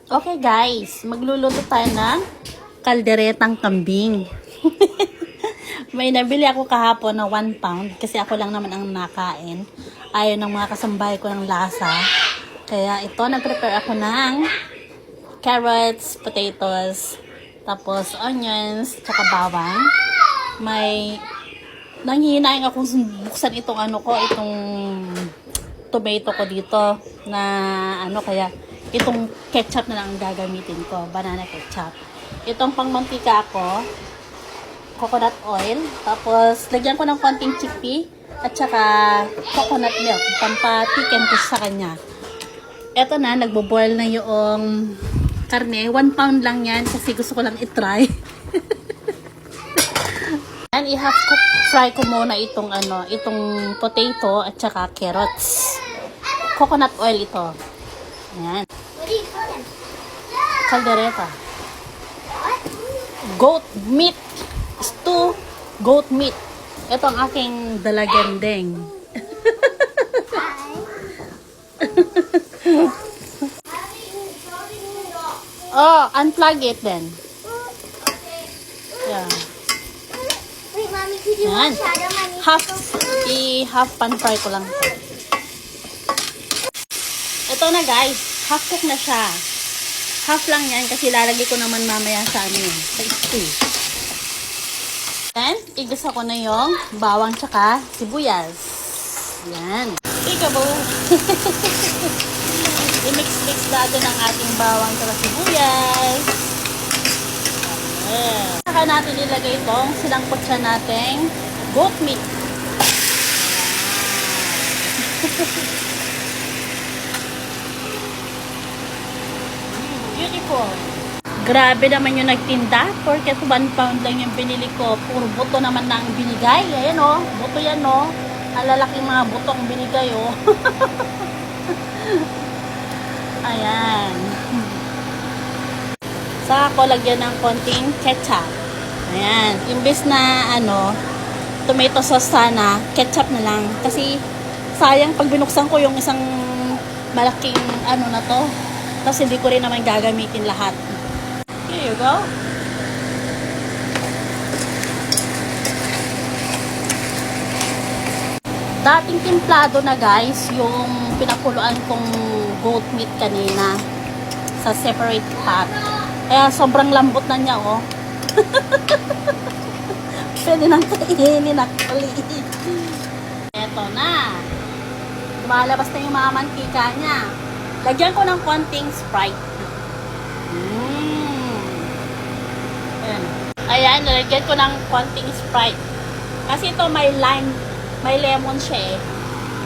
Okay guys, magluluto tayo ng kalderetang kambing. May nabili ako kahapon na 1 pound kasi ako lang naman ang nakain. Ayaw ng mga kasambahay ko ng lasa. Kaya ito, nag-prepare ako ng carrots, potatoes, tapos onions, tsaka bawang. May nanghihinaing akong buksan itong itong tomato ko dito na kaya itong ketchup na lang ang gagamitin ko, banana ketchup. Itong pangmantika ko, coconut oil, tapos lagyan ko ng konting chickpea at saka coconut milk, pampatiken ko sa kanya. Eto na, nagbo-boil na yung karne. 1 pound lang yan kasi gusto ko lang itry. And i-half cook fry ko muna itong itong potato at saka carrots. Coconut oil ito. Ayan. What do you call them? Caldereta. What? Goat meat. Stew goat meat. Ito ang aking dalagendeng. Oh, unplug it then. Yeah. Wait, Mommy, could you Yan. shadow my meat? Half pan fry ko lang. Ito na guys, half cook na siya. Half lang yan kasi lalagay ko naman mamaya sa sa stew. Then, igisa ko na yung bawang tsaka sibuyas. Yan. Peekaboo! I-mix-mix natin ang ating bawang tsaka sibuyas. Ayan. Saka natin ilagay itong sinangkot siya nating goat meat. Beautiful. Grabe naman yung nagtinda. Porket 1 pound lang yung binili ko. Puro buto naman na ang binigay. Ayan o. Buto yan o. Ang lalaking mga buto ang binigay o. Ayan. Saka ko lagyan ng konting ketchup. Ayan. Imbes na tomato sauce sana, ketchup na lang. Kasi sayang pag binuksan ko yung isang malaking na to. Tapos hindi ko rin naman gagamitin lahat. Here you go. Dating timplado na guys, yung pinakuluan kong goat meat kanina sa separate pot. Kaya sobrang lambot na niya oh. Pwede nang kainin actually. Eto na. Lumalabas na yung mga mantika niya. Lagyan ko ng konting Sprite. Ayan, nalagyan ko ng konting Sprite. Kasi ito may lime, may lemon siya eh.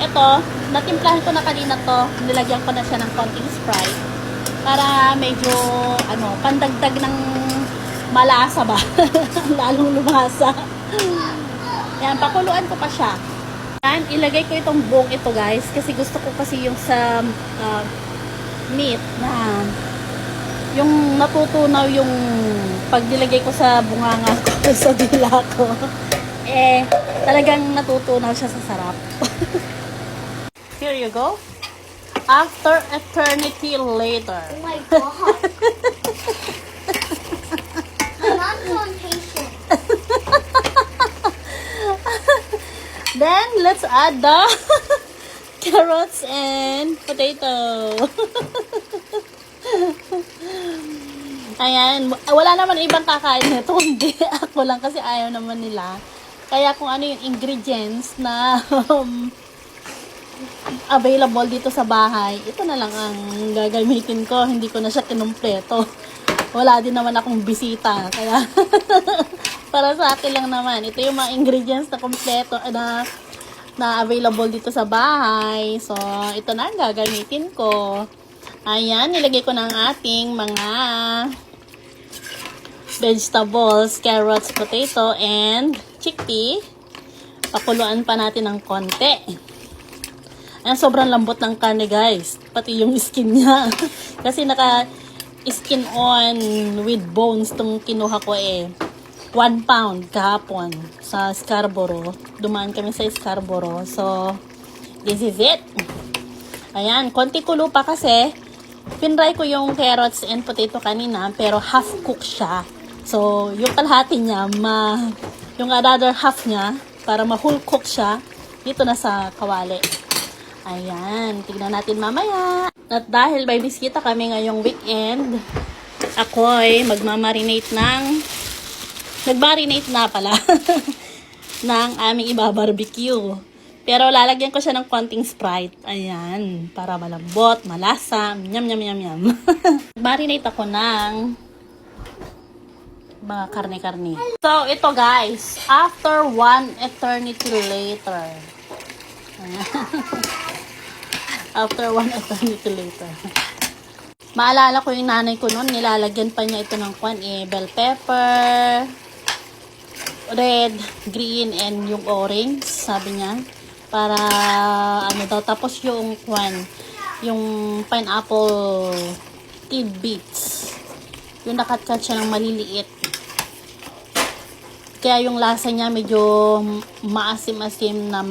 Ito, natimplahan ko na kanina to. Nilagyan ko na siya ng konting Sprite. Para medyo, pandagdag ng malasa ba? Lalong lumasa. Ayan, pakuluan ko pa siya. Ayan, ilagay ko itong buong ito guys. Kasi gusto ko kasi yung sa meat na yung natutunaw yung pag nilagay ko sa bunganga ko sa dila ko. Talagang natutunaw siya sa sarap. Here you go. After eternity later. Oh my God. I'm not so impatient. Then, let's add the carrots and potato. Ayan. Wala naman ibang kakain nito. Hindi. Ako lang kasi ayaw naman nila. Kaya kung ano yung ingredients na available dito sa bahay, ito na lang ang gagamitin ko. Hindi ko na siya kinumpleto. Wala din naman akong bisita. Kaya para sa akin lang naman. Ito yung mga ingredients na kompleto na available dito sa bahay. So, ito na ang gagamitin ko. Ayan, nilagay ko ng ating mga vegetables, carrots, potato, and chickpea. Pakuluan pa natin ng konti. Ayan, sobrang lambot ng karne guys. Pati yung skin niya. Kasi naka-skin on with bones tong kinuha ko 1 pound kahapon sa Scarborough. Dumaan kami sa Scarborough. So, this is it. Ayan, konti kulo pa kasi Pinry ko yung carrots and potato kanina, pero half cook siya. So, yung kalahati niya, yung another half niya, para ma-whole cook siya, dito na sa kawali. Ayan, tignan natin mamaya. At dahil may biskita kami ngayong weekend, ako'y nagmarinate na pala ng aming ibabarbecue. Pero lalagyan ko siya ng konting Sprite. Ayan, para malambot, malasa. Yum, yum, yum, yum. Marinate ako ng mga karne-karne. So, ito guys, after 1 eternity later. Ayan. After 1 eternity later. Maalala ko yung nanay ko noon, nilalagyan pa niya ito ng bell pepper, red, green, and yung orange, sabi niya. Para, ano daw, tapos yung pineapple tidbits. Yung nakat-cut siya ng maliliit. Kaya yung lasa niya medyo maasim-asim na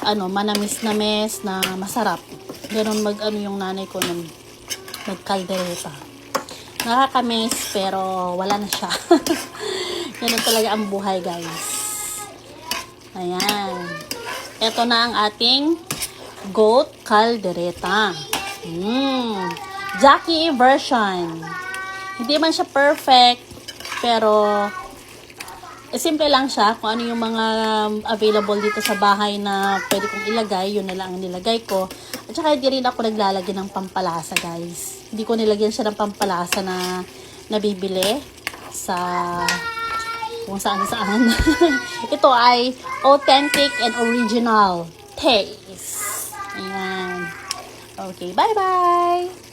manamis-namis na masarap. Ganun yung nanay ko nung nagkaldereta. Nakakamiss, pero wala na siya. Ganun talaga ang buhay, guys. Ayan. Ito na ang ating goat caldereta. Jackie version. Hindi man siya perfect, pero simple lang siya. Kung ano yung mga available dito sa bahay na pwede kong ilagay, yun na lang ang nilagay ko. At saka hindi rin ako naglalagay ng pampalasa, guys. Hindi ko nilagyan siya ng pampalasa na nabibili sa kung saan-saan. Ito ay authentic and original taste. Ayan. Okay, bye-bye!